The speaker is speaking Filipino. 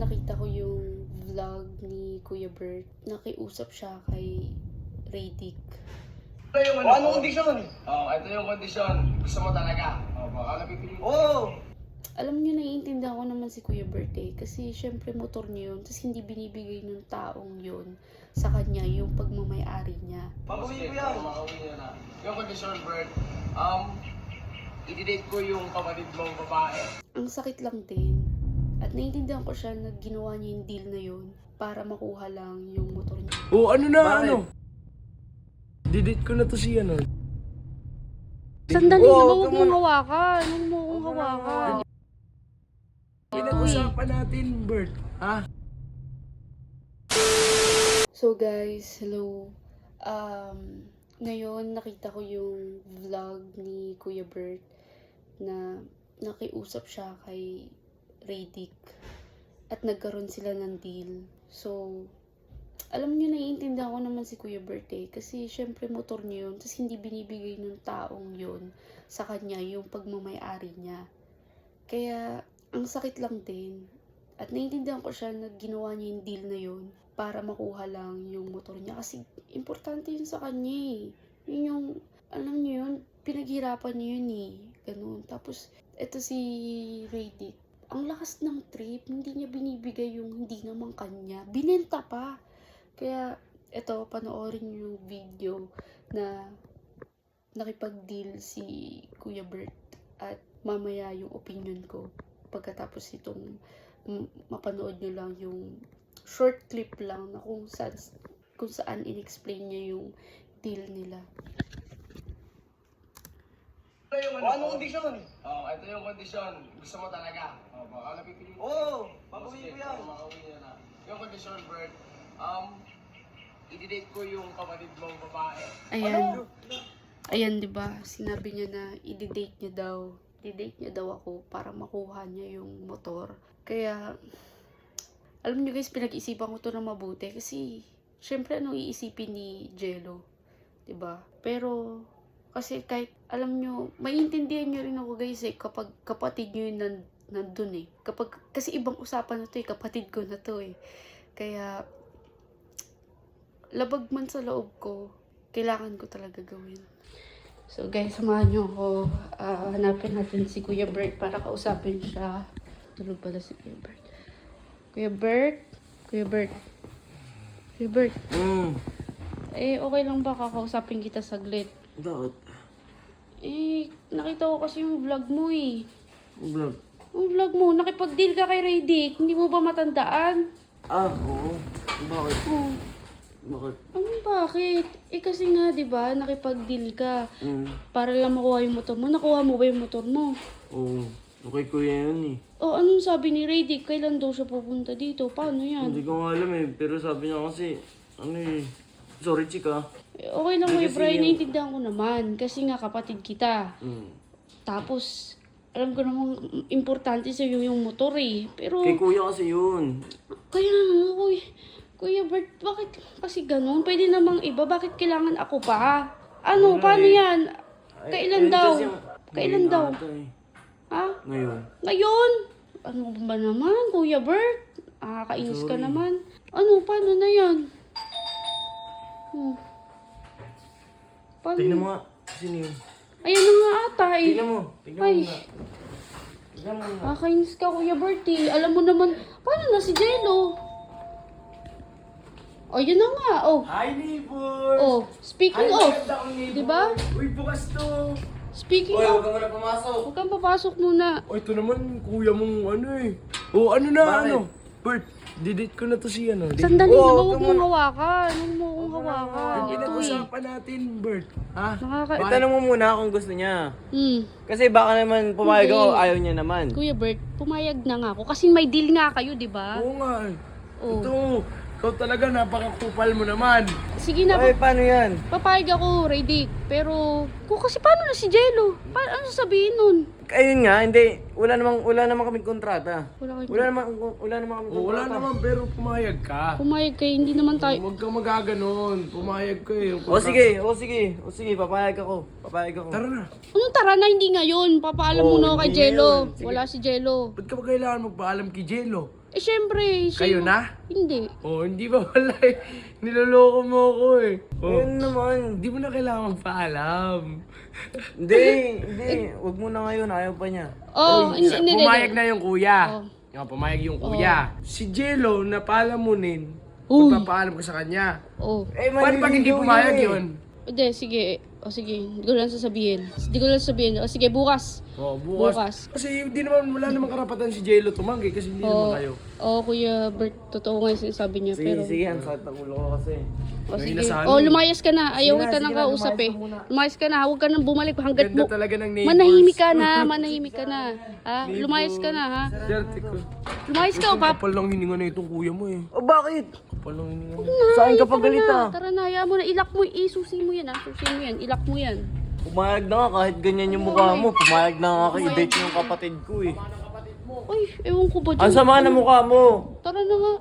nakita ko yung vlog ni Kuya Bert. Nakiusap siya kay Radic. Anong kondisyon? Ito yung kondisyon. Gusto mo talaga? Baka napipili. Alam niyo, naiintindihan ko naman si Kuya Bert eh. Kasi syempre motor niya yun. Tapos hindi binibigay ng taong yun sa kanya yung pagmamayari niya. Babawiin ko yan. Makauwi niya na. Yung kondisyon, Bert, i-date ko yung kapatid mong babae. Ang sakit lang din. At naiintindihan ko siya na ginawa niya yung deal na yun para makuha lang yung motor niya. Ano na, Bakit? ano? Didate ko na to si ano. Sandali, huwag Oo, mong hawakan. Huwag mo akong hawakan. Pinag-usapan natin, Bert. Ha? So guys, hello. Ngayon nakita ko yung vlog ni Kuya Bert na nakiusap siya kay Radic at nagkaroon sila ng deal. So, alam niyo, naiintindihan ko naman si Kuya Bert eh. Kasi syempre motor niya yun. Tapos hindi binibigay ng taong yun sa kanya yung pagmamayari niya. Kaya, ang sakit lang din. At naiintindihan ko siya na ginawa niya yung deal na yun para makuha lang yung motor niya. Kasi importante yun sa kanya eh. Yun yung, alam niyo yun, pinaghirapan niya yun eh. Ganun. Tapos, eto si Radic. Ang lakas ng trip, hindi niya binibigay yung hindi naman kanya. Binenta pa. Kaya, eto, panoorin yung video na nakipag-deal si Kuya Bert at mamaya yung opinion ko. Pagkatapos itong mapanood nyo lang yung short clip lang na kung saan in-explain niya yung deal nila. Anong kondisyon? Ito yung kondisyon. Gusto mo talaga? Baka napipili. Babawiin ko yan. Makauwi niya na. Yung kondisyon, Bert, i-date ko yung kapatid mong babae. Ayan. Ayan, di ba? Sinabi niya na i-date niya daw. I-date niya daw ako para makuha niya yung motor. Kaya, alam niyo guys, pinag-isipan ko to na mabuti. Kasi, syempre, ano iisipin ni Jello? Di ba? Pero, kasi kahit, alam niyo, maiintindihan niyo rin ako guys eh, kapag kapatid niyo yung nandun eh. Kasi ibang usapan na to eh, kapatid ko na to eh. Kaya, labag man sa loob ko, kailangan ko talaga gawin. So guys, samahan niyo ako. Hanapin natin si Kuya Bert para kausapin siya. Tulog pala si Kuya Bert. Kuya Bert? Kuya Bert? Kuya Bert? Eh, okay lang ba kakausapin kita saglit? Bakit? Eh, nakita ko kasi yung vlog mo eh. Ang vlog? Yung vlog mo, nakipag-deal ka kay Radic. Hindi mo ba matandaan? Oo. Bakit? Oh. Bakit? Ano bakit? Eh kasi nga, di ba, nakipag-deal ka. Para lang makuha yung motor mo. Nakuha mo ba yung motor mo? Oo. Okay kuya yun eh. Oh, anong sabi ni Radic? Kailan daw siya pupunta dito? Paano yan? Hindi ko nga alam eh. Pero sabi niya kasi, sorry chika. Eh, okay lang, Hindi Kuya kasi Bray, yung- naiintindihan ko naman. Kasi nga, kapatid kita. Tapos, alam ko namang importante sa'yo yung motor eh. Pero, Kay kuya kasi yun. kaya nga, Kuya Bert, bakit kasi ganun? Pwede namang iba, bakit kailangan ako pa? Ano, Wala paano eh. yan? Kailan daw? Kailan Ngayon daw? ata eh. Ha? Ngayon. Ngayon? Ano ba naman, Kuya Bert? Kainis ka Sorry. naman. Ano, paano na yan? Paano? Tingnan mo nga. Sino yun? Ayan na nga ata eh. Tingnan mo. Tingnan Ay. mo nga. Tingnan mo nga. Kainis ka, Kuya Bert eh. Alam mo naman, paano na si Jello? Oh, yun na nga. Oh, Hi, neighbors! oh. Speaking of, diba? Uy, bukas to! Speaking Huwag of, ka muna pumasok. huwag kang papasok muna. Oh, ito naman, kuya mong ano eh. Oh, ano na, Bakit? ano? Bert, didate ko na to si ano. Sandali, Oh, huwag mong hawakan. Huwag mo akong hawakan. Ito eh. Pinag-usapan natin, Bert. Ha? Itanong mo muna kung gusto niya. Kasi baka naman pumayag Hindi. ako, ayaw niya naman. Kuya Bert, pumayag na nga ako. Kasi may deal nga kayo, di ba? Oo nga eh. Oh. Ito, ikaw talaga napakakupal mo naman. Sige na, Ay, paano yan? papayag ako, Radic. Pero, kasi paano na si Jello? Ano sasabihin nun? Ayun nga, hindi. Wala namang kaming kontrata. Wala kayo. Wala namang kaming Oh, wala kontrata. naman, pero pumayag ka. Pumayag kayo, hindi naman tayo. Huwag kang magaganon. Pumayag ka eh. O sige, papayag ako. Tara na. Anong tara na, hindi ngayon. Papaalam mo na ako kay hindi Jello. ngayon. Sige. Wala si Jello. Ba't ka ba kailangan magpaalam kay Jello? Eh, syempre. Kayo na? Hindi. Oh, hindi ba wala eh. Niloloko mo ako eh. Oh. Ayun naman. Hindi mo na kailangan magpaalam. Hindi. Huwag mo na ngayon. Ayaw pa niya. Oh, hindi. Pumayag na yung kuya. Oh. Yung pumayag yung kuya. Si Jello, napaalam mo nin. Uy. Magpapaalam ka sa kanya. Oh. Paano pag hindi pumayag yun? Hindi, sige. O sige, hindi ko lang sasabihin. O sige, bukas. Oh, bukas. Kasi hindi naman, wala namang karapatan si Jello tumanggi kasi hindi naman kayo. Oo, Kuya Bert, totoo nga yung sinasabi niya. Sige, Pero, sige. Ang sakit ng ulo ko kasi. o sige. nasaan O, eh. lumayas ka na. Ayaw Sige kita na, nang sige na, kausap lumayas eh. ka muna. Lumayas ka na. Huwag ka nang bumalik hanggat Ganda talaga ng neighbors. Manahimik ka na. Ha? Lumayas ka na, ha? Swerte ko. Lumayas ka, o pap. Kapal lang hininga na itong kuya mo eh. O bakit? Kapal lang hininga na. Saan ka pa galit ah? Tara na, hayaan mo na. Ilak mo, isusi mo yan, ha? Susi mo yan, ilak mo yan. Pumayag na nga kahit ganyan yung mukha mo. Pumayag na nga kay date yung kapatid ko eh. Uy, ewan ko ba dyan? Ang sama na mukha mo. Tara na nga.